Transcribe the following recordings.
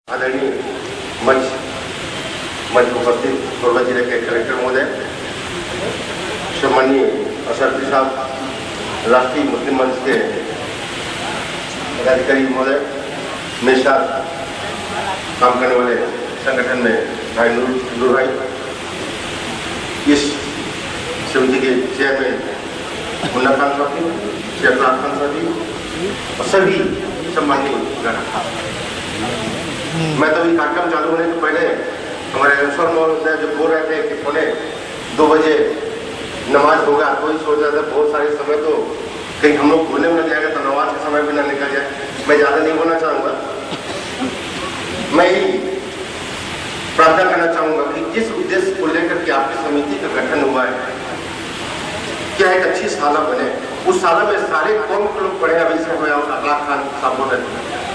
आदरणीय मंच उपस्थित कोरबा जिले के कलेक्टर महोदय, सम्माननीय असरफी साहब, राष्ट्रीय मुस्लिम मंच के पदाधिकारी महोदय, मेरे साथ काम करने वाले संगठन में भाई नूर भाई, इस समिति के चेयरमैन मुन्ना खान साहब, शेखलाल खान साहब और सभी सम्माननीय। मैं तो ये कार्यक्रम चालू होने से पहले हमारे अंसर महोदय जो बोल रहे थे कि 1:45 बजे नमाज होगा, तो ही सोच रहा था बहुत सारे समय तो कहीं हम लोग घूमने में जाएगा तो नमाज का समय भी ना निकल जाए। मैं ज़्यादा नहीं बोलना चाहूँगा, मैं ही प्रार्थना करना चाहूँगा कि जिस उद्देश्य को लेकर के आपकी समिति का गठन हुआ है, क्या एक अच्छी साला बने, उस साला में सारे कौम के लोग पढ़े। अभी से मैं अखलाक खान साहब बोल रहे थे,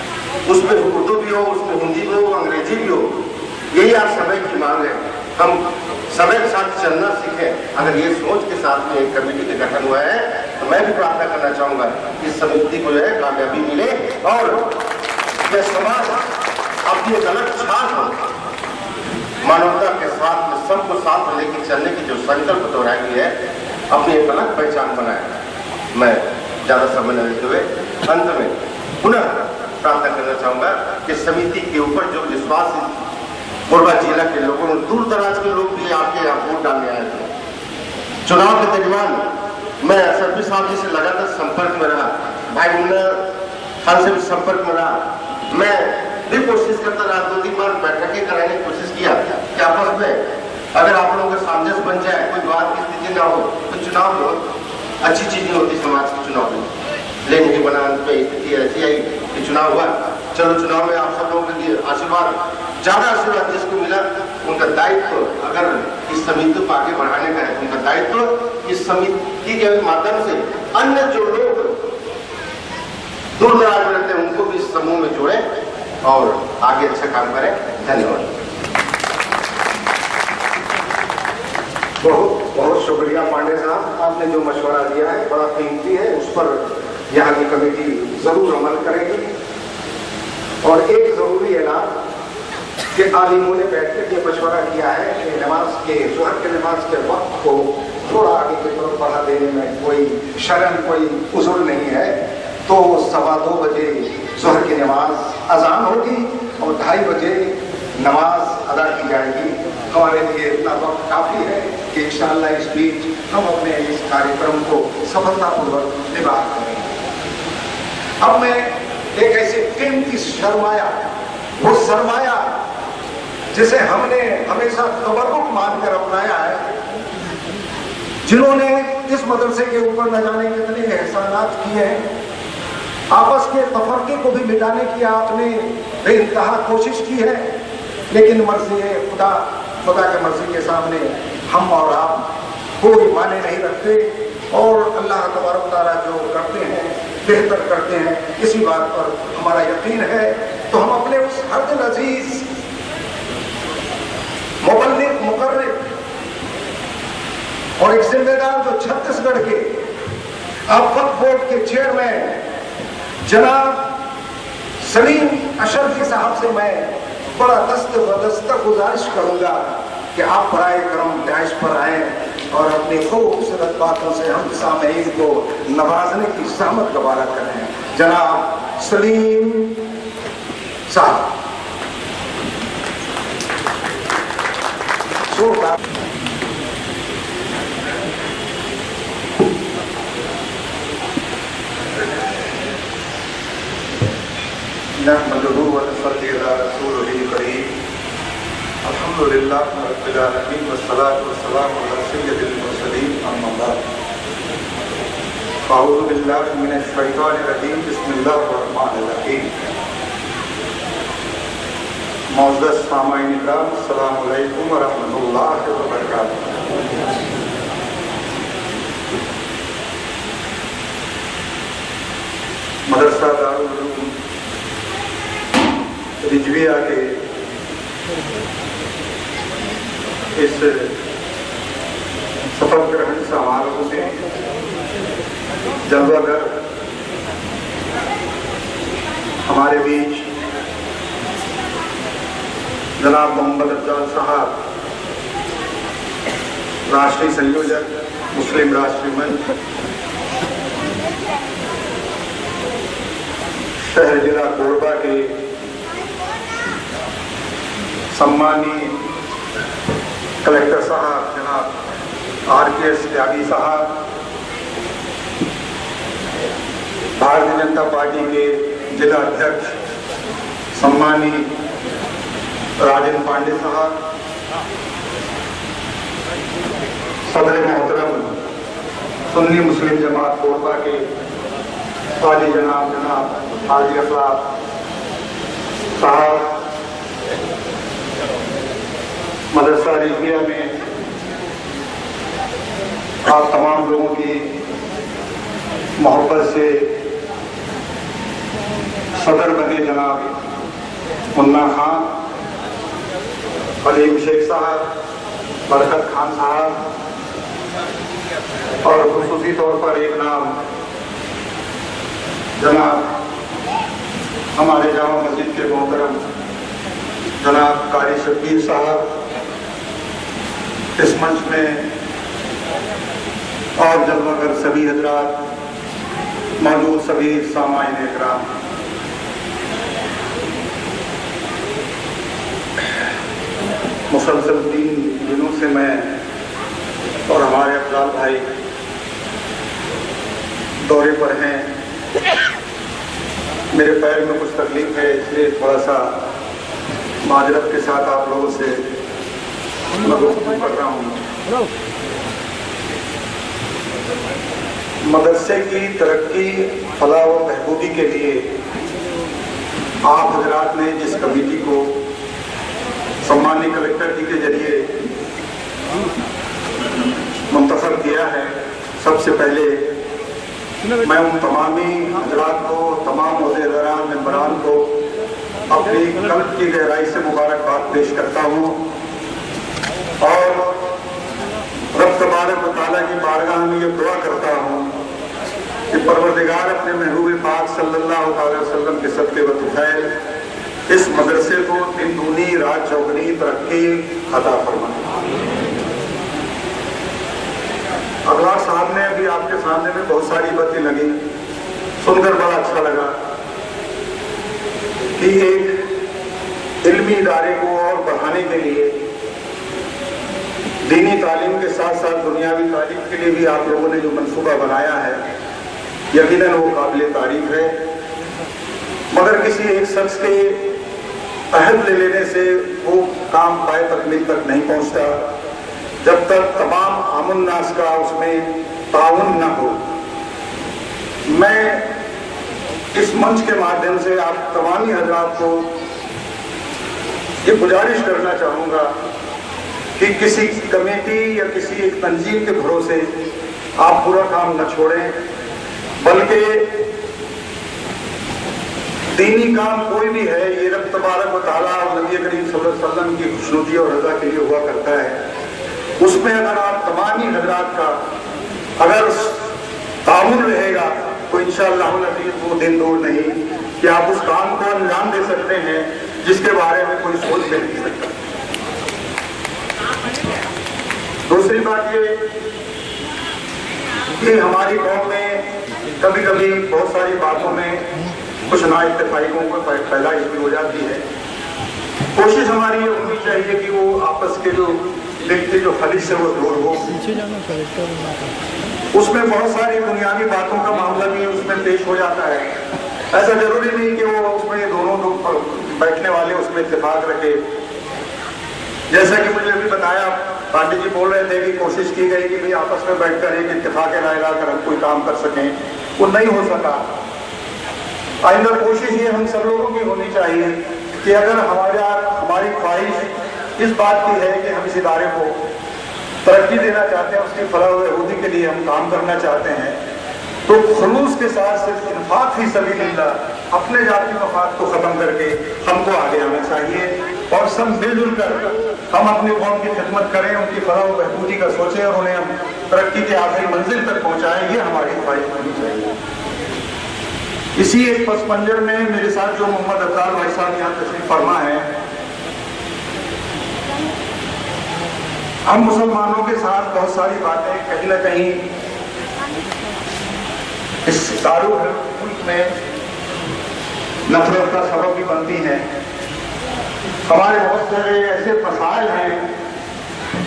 उसमें उर्दू भी हो, उसमें हिंदी भी हो, अंग्रेजी भी हो, यही आज समय की मांग है। हम समय के साथ चलना सीखें। अगर ये सोच के साथ में एक कमेटी का गठन हुआ है तो मैं भी प्रार्थना करना चाहूँगा कि इस समिति को जो है कामयाबी मिले और यह समाज अपनी एक अलग छाप मानवता के साथ में सबको साथ लेकर चलने की जो संकल्प दोहराई है, अपनी एक अलग पहचान बनाए। मैं ज़्यादा समय न लेते हुए अंत में पुनः प्रार्थना करना चाहूँगा कि समिति के ऊपर जो विश्वास कोरबा जिला के लोगों ने, दूर दराज के लोग भी आपके यहाँ वोट डालने आए थे। चुनाव के दरमियान मैं असरफी साहब जी से लगातार संपर्क में रहा, भाई मुन्ना खान से भी संपर्क में रहा। मैं भी कोशिश करता रहा, 2-3 बार बैठकें कराने की कोशिश किया कि आपस में अगर आप लोगों का सामंजस्य बन जाए, कोई बात की स्थिति ना हो तो चुनाव बहुत अच्छी चीज नहीं होती समाज के चुनाव में। लेकिन नहीं बना, अंत में स्थिति ऐसी आई कि चुनाव हुआ। चलो चुनाव में आप सब लोगों के लिए आशीर्वाद, ज्यादा आशीर्वाद जिसको मिला, उनका दायित्व अगर इस समिति को आगे बढ़ाने का है, उनका दायित्व इस समिति के माध्यम से अन्य जो लोग दूर दराज में रहते हैं उनको भी इस समूह में जोड़े और आगे अच्छा काम करें। धन्यवाद। बहुत बहुत शुक्रिया पांडे साहब, आपने जो मशवरा दिया है बड़ा कीमती है, उस पर यहाँ की कमेटी जरूर अमल करेगी। और एक जरूरी ऐलान कि आलिमों ने बैठ कर ये मशवरा किया है कि नमाज के ज़ोहर के नमाज के वक्त को थोड़ा आगे की तरफ बढ़ा देने में कोई शर्म, कोई उज़ुर नहीं है। तो 2:15 बजे ज़ोहर की नमाज अजान होगी और 2:30 बजे नमाज अदा की जाएगी। हमारे लिए इतना वक्त काफ़ी है कि इंशाअल्लाह इस बीच हम अपने इस कार्यक्रम को सफलतापूर्वक निभा करेंगे। अब मैं एक ऐसे कीमती सरमाया, वो सरमाया जिसे हमने हमेशा तबर्रुक मानकर अपनाया है, जिन्होंने इस मदरसे के ऊपर न जाने कितने एहसानात किए हैं, आपस के तफरके को भी मिटाने की आपने बेइंतहा कोशिश की है, लेकिन मर्जी खुदा के मर्जी के सामने हम और आप कोई माने नहीं रखते और अल्लाह तबारक तआला जो करते हैं बेहतर करते हैं, इसी बात पर हमारा यकीन है। तो हम अपने उस हर्दिल अजीज मुबल्लिग, मुकर्रिब और एक जिम्मेदार जो छत्तीसगढ़ के वक्फ बोर्ड के चेयरमैन जनाब सलीम अशरफी साहब से मैं बड़ा दस्त गुजारिश करूंगा कि आप बराए करम डाइश पर आए और अपनी खूबसूरत बातों से हम सामईन को नवाजने की सहमत गवारा करें। जनाब सलीम साहब। नहमदुहु व नसल्ली अला रसूलिल करीम। अल्हम्दुलिल्लाहि रब्बिल आलमीन वस्सलातु वस्सलामु अला सय्यिदिल मुरसलीन, अम्मा बाद। अऊज़ु बिल्लाहि मिनश शैतानिर रजीम, बिस्मिल्लाहिर रहमानिर रहीम। मुअज़्ज़ज़ सामाईन इकराम, अस्सलामु अलैकुम व रहमतुल्लाहि व बरकातुहू। मदरसा दारुल उलूम रिजविया के इस शपथ ग्रहण समारोह में जलवागर हमारे बीच जनाब मोहम्मद अफजाल साहब, राष्ट्रीय संयोजक मुस्लिम राष्ट्रीय मंच, शहर जिला कोरबा के सम्मानीय कलेक्टर साहब जनाब RKS त्यागी साहब, भारतीय जनता पार्टी के जिला अध्यक्ष सम्मानीय राजेंद्र पांडे साहब, सदर मोहतरम सुन्नी मुस्लिम जमात कोरबा के काजी जनाब हाजी अफलाक साहब, मदरसा रिजिया में आप तमाम लोगों की मोहब्बत से सदर बने जनाब मुन्ना खान, अलीम शेख साहब, बरकत खान साहब, और खुसूसी तौर पर एक नाम जनाब हमारे जामा मस्जिद के मोहतरम जनाब कारी शब्बीर साहब, इस मंच में और जलवागर सभी हजरात, मौजूद सभी सामाईन इकराम, मुसलसल 3 दिनों से मैं और हमारे अफजाल भाई दौरे पर हैं। मेरे पैर में कुछ तकलीफ है, इसलिए थोड़ा सा माजरत के साथ आप लोगों से मैं गुफ्तगू कर रहा हूँ। मदरसे की तरक्की, फलाह व बहबूदी के लिए आप हजरात ने जिस कमेटी को सम्मानीय कलेक्टर जी के जरिए मुंतखब किया है, सबसे पहले मैं उन तमामी हजरात को, तमाम ओहदेदारान मेंबरान को अपनी कल्ब की गहराई से मुबारकबाद पेश करता हूँ और रब तबारक व तआला की बारगाह में ये दुआ करता हूँ कि परवरदिगार अपने महबूब पाक सल्लल्लाहु अलैहि वसल्लम के सदक़े व तुफैल इस मदरसे को दिन दूनी रात चौगनी तरक्की अता फरमाए। अगला साहब ने अभी आपके सामने में बहुत सारी बातें लगी, सुनकर बड़ा अच्छा लगा कि एक इल्मी इदारे को और बढ़ाने के लिए दीनी तालीम के साथ साथ दुनियावी तालीम के लिए भी आप लोगों ने जो मंसूबा बनाया है, यकीनन वो काबिल तारीफ है। मगर किसी एक शख्स के अहद ले लेने से वो काम पाए तकमील तक नहीं पहुंचता जब तक तमाम आमुन्नास का उसमें ताउन न हो। मैं इस मंच के माध्यम से आप तमामी हजरात को ये गुजारिश करना चाहूँगा कि किसी कमेटी या किसी एक तंजीम के भरोसे आप पूरा काम न छोड़ें, बल्कि दीनी काम कोई भी है ये रब तबारक व तआला और नबी करीम सल्लल्लाहु अलैहि वसल्लम की खुशनुदी और रज़ा के लिए हुआ करता है। उसमें अगर आप तमामी हजरात का अगर ताउन रहेगा तो इंशाअल्लाह वो दिन दूर नहीं कि आप उस काम को अंजाम दे सकते हैं जिसके बारे में कोई सोच भी नहीं सकता। दूसरी बात ये कि हमारी कौम में कभी कभी बहुत सारी बातों में कुछ ना इत्तेफाकियों को पैदाइश भी हो जाती है। कोशिश हमारी ये होनी चाहिए कि वो आपस के जो दिल के जो खलिश है वो दूर हो। उसमें बहुत सारी बुनियादी बातों का मामला भी उसमें पेश हो जाता है। ऐसा जरूरी नहीं कि वो उसमें दोनों बैठने वाले उसमें इत्तेफाक रखे। जैसा कि मुझे अभी बताया, पांडे जी बोल रहे थे कि कोशिश की गई कि भाई आपस में बैठकर एक इत्तेफाक राय लाकर हम कोई काम कर सकें, वो नहीं हो सका। आइंदा कोशिश ये हम सब लोगों की होनी चाहिए कि अगर हमारी ख्वाहिश इस बात की है कि हम इस इदारे को तरक्की देना चाहते हैं, उसकी फलाह व बहबूदी के लिए हम काम करना चाहते हैं, तो खुलूस के साथ सिर्फ इन्फाक फी सबीलिल्लाह अपने जाती मफाद को ख़त्म करके हमको आगे आना चाहिए और सब मिलजुल कर हम अपनी कौम की खिदमत करें, उनकी फलाह व बहबूदी का सोचें और उन्हें हम तरक्की के आखिरी मंजिल तक पहुँचाएं। ये हमारी ख्वाहिश होनी चाहिए। इसी एक पस मंजर में मेरे साथ जो मोहम्मद अफजाल भाई साहब यहाँ तशरीफ फरमा है, ہم مسلمانوں کے ساتھ بہت ساری باتیں کہیں نہ کہیں اس دارالملک میں نفرت کا سبب بھی بنتی ہیں. ہمارے بہت سارے ایسے مسائل ہیں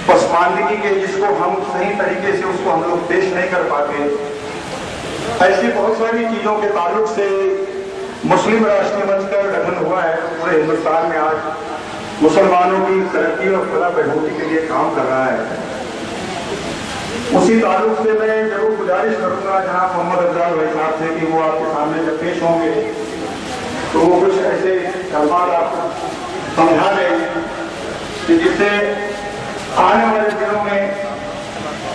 پسماندگی کے جس کو ہم صحیح طریقے سے اس کو ہم لوگ پیش نہیں کر پاتے. ایسی بہت ساری چیزوں کے تعلق سے مسلم راشٹریہ منچ کا گٹھن ہوا ہے. پورے ہندوستان میں آج مسلمانوں کی ترقی اور فلاح بہبودی کے لیے کام کر رہا ہے. اسی تعلق سے میں ضرور گزارش کروں گا جناب محمد افضال بھائی صاحب سے کہ وہ آپ کے سامنے جب پیش ہوں گے تو وہ کچھ ایسے کلمات آپ سمجھا دیں کہ جس سے آنے والے دنوں میں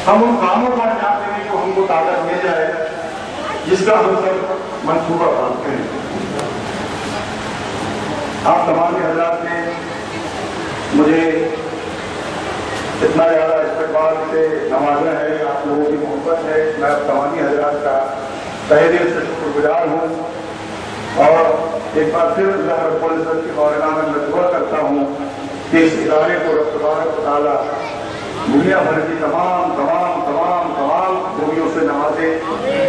ہم ان کاموں پر جاتے ہیں جو ہم کو طاقت مل جائے جس کا ہم سب منصوبہ بناتے ہیں. آپ تمام حضرات نے مجھے اتنا زیادہ استقبال سے نوازا ہے, آپ لوگوں کی محبت ہے. میں اب تمامی حضرات کا تہہ دل سے شکر گزار ہوں اور ایک بار پھر اللہ رب العزت کی بارگاہ میں دعا کرتا ہوں کہ اس ادارے کو رب تبارک و تعالیٰ دنیا بھر کی تمام تمام تمام تمام خوبیوں سے نوازے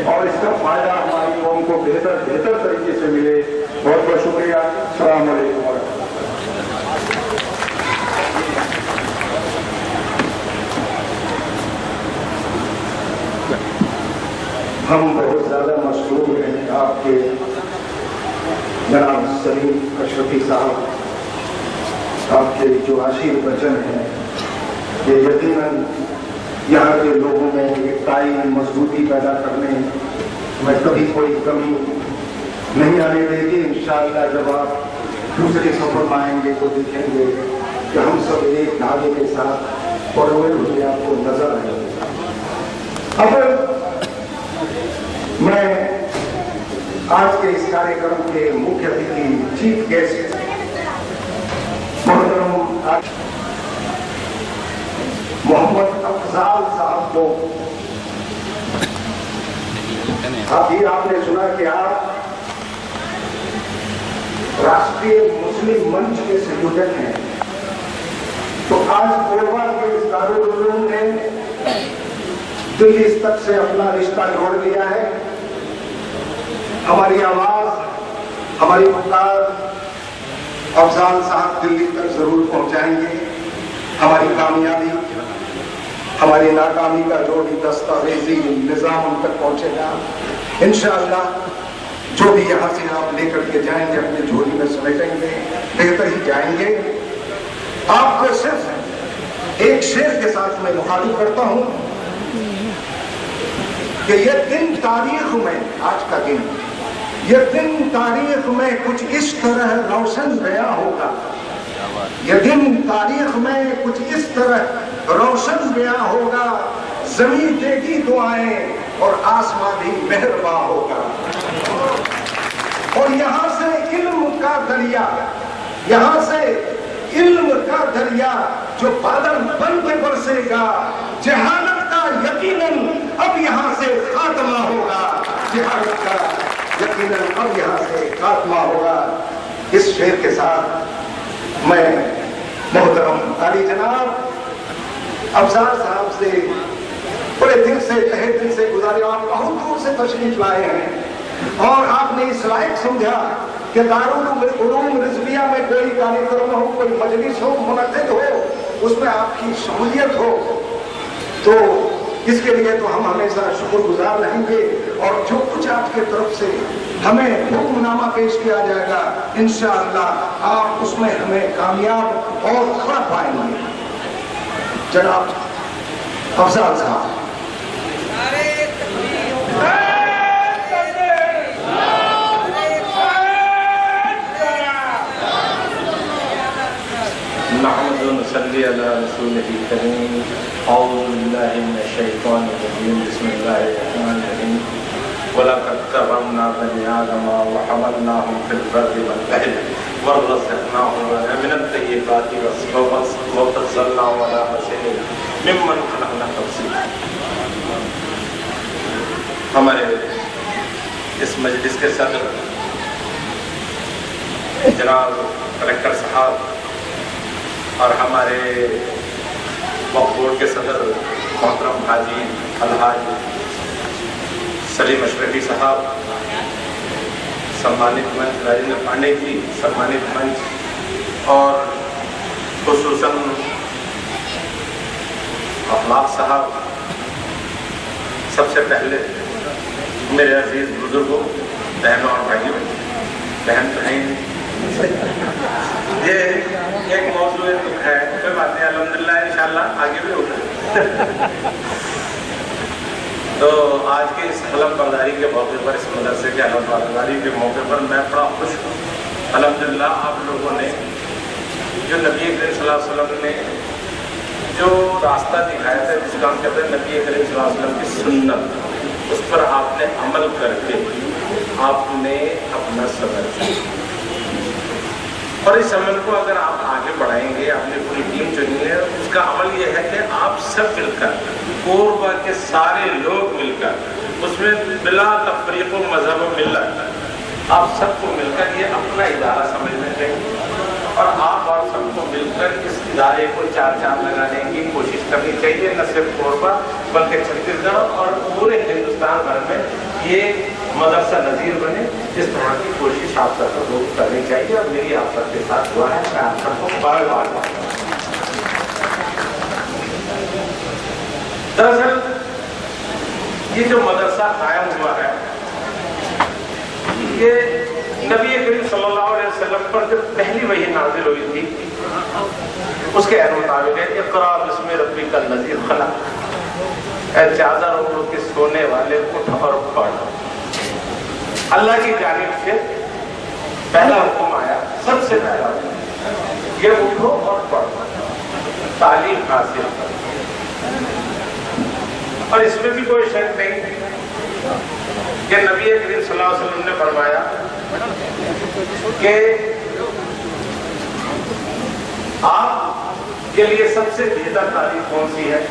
اور اس کا فائدہ ہماری قوم کو بہتر طریقے سے ملے. بہت بہت شکریہ. السلام علیکم ورحمۃ اللہ. ہم بہت زیادہ مشہور ہیں آپ کے جناب سلیم اشرفی صاحب, آپ کے جو عاشق وچن ہیں یہ یقیناً یہاں کے لوگوں میں یکتائی مضبوطی پیدا کرنے میں کبھی کوئی کمی نہیں آنے دے گی. انشاءاللہ جب آپ دوسرے سفر میں آئیں گے تو دیکھیں گے کہ ہم سب ایک دھاگے کے ساتھ پروے ہوئے آپ کو نظر آئیں گے. اب میں آج کے اس کاریہ کرم کے مکھیہ اتھی چیف گیسٹ محترم محمد افضال صاحب کو, ابھی آپ نے سنا کہ آپ راشٹریہ مسلم منچ کے سنجوجک ہیں, تو آج کوڑوا کے اس دارالعلوم نے دلی تک سے اپنا رشتہ جوڑ لیا ہے. ہماری آواز, ہماری پکار افضال صاحب دلی تک ضرور پہنچائیں گے. ہماری کامیابی, ہماری ناکامی کا جو بھی دستاویزی نظام ان تک پہنچے گا انشاءاللہ. جو بھی یہاں سے آپ لے کر کے جائیں گے اپنے جھولی میں سمیٹیں گے, بہتر ہی جائیں گے. آپ کو صرف ایک شعر کے ساتھ میں مخاطب کرتا ہوں کہ یہ دن تاریخ میں, آج کا دن, یہ دن تاریخ میں کچھ اس طرح روشن گیا ہوگا, یہ دن تاریخ میں کچھ اس طرح روشن گیا ہوگا, زمین دے گی دعائیں اور آسمان بھی مہرباں ہوگا. اور یہاں سے علم کا دریا, یہاں سے علم کا دریا جو بادل بن کے برسے گا, جہالت کا یقیناً اب یہاں سے خاتمہ ہوگا, جہالت کا یقیناً اب یہاں سے خاتمہ ہوگا. اس شعر کے ساتھ میں محترم علی جناب افضال صاحب سے بڑے دل سے تہہ دل سے گزارے. آپ بہت دور سے تشریف لائے ہیں اور آپ نے اس لائق سمجھا کہ دارالعلوم رضویہ میں کوئی کاریہ کرم ہو, کوئی مجلس ہو, منعقد ہو, اس میں آپ کی شمولیت ہو, تو اس کے لیے تو ہم ہمیشہ شکر گزار رہیں گے. اور جو کچھ آپ کے طرف سے ہمیں حکم نامہ پیش کیا جائے گا انشاءاللہ آپ اس میں ہمیں کامیاب اور کھڑا پائیں گے. جناب افضال صاحب. نحمد ونصلي على رسوله الكريم. أعوذ بالله من الشيطان الرجيم. بسم الله الرحمن الرحيم. ولقد كرمنا بني آدم وحملناهم في البر والبحر ورزقناهم من الطيبات وفضلناهم على كثير ممن خلقنا تفضيلا. ہمارے اس مجلس کے صدر جناب کلکٹر صاحب اور ہمارے वक्फ बोर्ड के सदर मोहतरम हाजी अलहाज सलीम अशरफी साहब, सम्मानित मंच राजेंद्र पांडे जी, सम्मानित मंच और खुसूसन अखलाक साहब, सबसे पहले मेरे अजीज बुजुर्गों, बहनों और भाइयों, बहन ये एक मौजूद है, कोई बात नहीं, अल्हम्दुलिल्लाह इंशाल्लाह आगे भी होगा। तो आज के इस हलम बरदारी के मौके पर, इस मदरसे के हलम बरदारी के मौके पर मैं बड़ा खुश हूँ। अल्हम्दुलिल्लाह आप लोगों ने जो नबी करीम सल्लल्लाहु अलैहि वसल्लम ने जो रास्ता दिखाया था, जिसका हम कहते हैं नबी करीम सल्लल्लाहु अलैहि वसल्लम की सुन्नत, उस पर आपने अमल करके आपने अपना सबर किया। और इस अमल को अगर आप आगे बढ़ाएंगे, आपने पूरी टीम चुनी है, उसका अमल ये है कि आप सब मिलकर, कोरबा के सारे लोग मिलकर, उसमें बिला तफरीक व मजहब मिलत, आप सबको मिलकर ये अपना इदारा समझना चाहिए और आप और सबको मिलकर इस इदारे को चार चांद लगाने की कोशिश करनी चाहिए। न सिर्फ कोरबा बल्कि छत्तीसगढ़ और पूरे हिंदुस्तान भर में ये मदरसा नज़ीर बने, इस तरह की कोशिश आप सबको करनी चाहिए और मेरी आप सबके साथ हुआ है, मैं आप सबको बार बार दरअसल ये जो मदरसा कायम हुआ है, ये नबी करीम सल्लल्लाहु अलैहि वसल्लम पर जब पहली वही नाजिल हुई थी, उसके मुताबिक है इक़रा बिस्मि रब्बिकल लज़ी खलक़, ऐ चादर ओढ़ के सोने वाले उठ और पढ़। अल्लाह की जानिब से पहला हुक्म आया, सबसे पहला ये उठो और पढ़ो, तालीम हासिल करो। और इसमें भी कोई शक नहीं कि नबी करीम सल्लल्लाहु अलैहि वसल्लम ने फरमाया कि आपके लिए सबसे बेहतर तारीफ कौन सी है,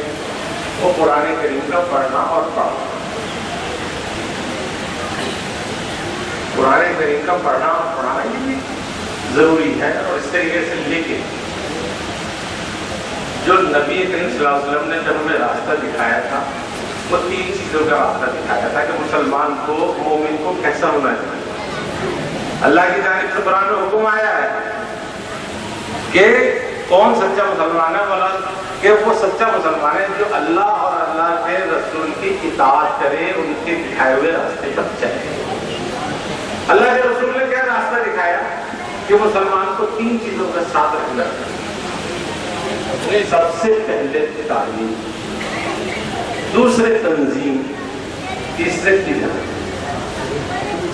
वो कुरान करीम का पढ़ना और पढ़ना। कुरान करीम का पढ़ना और पढ़ाना ये भी जरूरी है। और इस तरीके से लेके जो नबी करीम सल्लल्लाहु अलैहि वसल्लम ने जब हमें रास्ता दिखाया था, वो तीन चीजों का रास्ता दिखाया था कि मुसलमान को, मोमिन को कैसा होना चाहिए। अल्लाह की जानिब से कुरान में हुक्म आया है कि कौन सच्चा मुसलमान है, वाला कि वो सच्चा मुसलमान है जो अल्लाह और अल्लाह के रसूल की इताअत करे, उनके दिखाए हुए रास्ते पर चले। अल्लाह के रसूल ने क्या रास्ता दिखाया कि मुसलमान को तीन चीजों का साथ रखना है। सबसे पहले तालीम, दूसरे तंजीम, तीसरे तिजारत।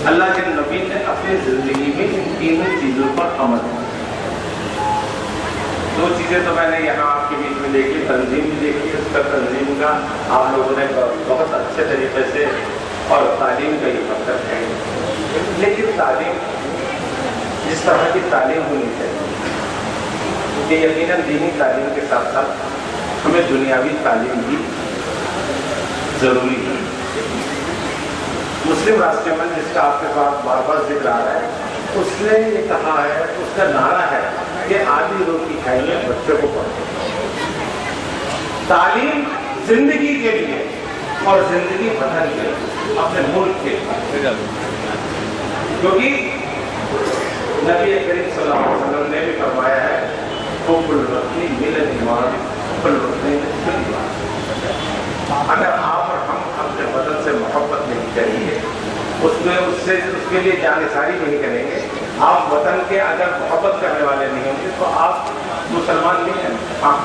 अल्लाह के नबी ने अपनी जिंदगी में इन तीनों चीजों पर अमल किया। दो चीजें तो मैंने यहाँ आपके बीच में देखी, तंजीम भी देखी, उसका तंजीम का आप लोगों ने बहुत अच्छे तरीके से, और तालीम का ये मतलब है। लेकिन तालीम जिस तरह की तालीम होनी चाहिए, कि यकीनन दीनी तालीम के साथ साथ हमें दुनियावी तालीम भी जरूरी है। मुस्लिम राष्ट्रीय मंच जिसका आपके पास बार बार जिक्र आ रहा है, उसने ये कहा है, उसका नारा है कि आधी रोटी खाइए, बच्चों को पढ़ो। तालीम जिंदगी के लिए और जिंदगी बदल के लिए, अपने मुल्क के लिए, क्योंकि नबी करीम सल्लल्लाहु अलैहि वसल्लम ने भी फरमाया है, अगर आप और हम अपने वतन से मोहब्बत नहीं करेंगे, उसमें उसके लिए जानिसारी नहीं करेंगे, आप वतन के अगर मोहब्बत करने वाले नहीं होंगे तो आप मुसलमान नहीं हैं। आप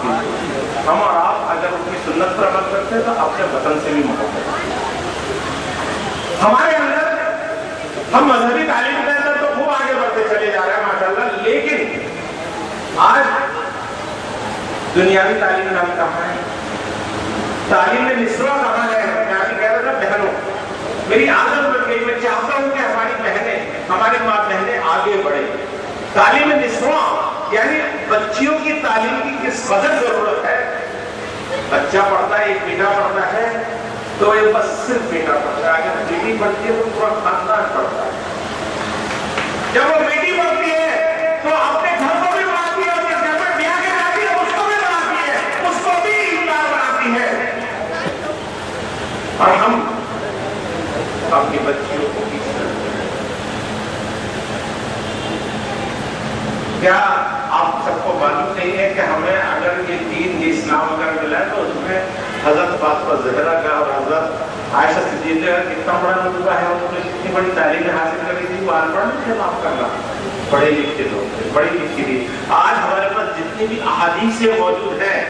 हम और आप अगर उसकी सुन्नत पर अमल करते हैं तो अपने वतन से भी मोहब्बत। हमारे अंदर हम मजहबी तालीम के अंदर तो खूब आगे बढ़ते चले जा रहे हैं माशाअल्लाह, लेकिन आज दुनियावी तालीम नाम कहाँ है? तालीम में निस्वा कहाँ है? मैं अभी कह रहा था बहनों, मेरी आदत बन गई, मैं चाहता हूँ कि हमारी बहनें, हमारी माँ बहनें आगे बढ़े। तालीम में निस्वा यानी बच्चियों की तालीम की किस कदर जरूरत है। बच्चा पढ़ता है, एक बेटा पढ़ता है तो ये बस सिर्फ बेटा पढ़ता है, अगर बेटी पढ़ती है तो पूरा खानदान पढ़ता है। जब वो बेटी पढ़ती है तो अपने घर को भी बढ़ाती है, अपने घर में ब्याह के जाती है उसको भी बढ़ाती है, उसको भी اپنی بچیوں کو بھی کیا آپ سب کو معلوم نہیں ہے کہ ہمیں اگر یہ دین یہ اسلام اگر ملا ہے تو اس میں حضرت فاطمہ زہرا کا اور حضرت عائشہ صدیقہ کا کتنا بڑا رتبہ ہے، انہوں نے کتنی بڑی تعلیم حاصل کری تھی، وہ ان پڑھ نہیں تھے معاف کرنا، پڑھے لکھے لوگ تھے، پڑھی لکھی تھی. آج ہمارے پاس جتنی بھی احادیث موجود ہیں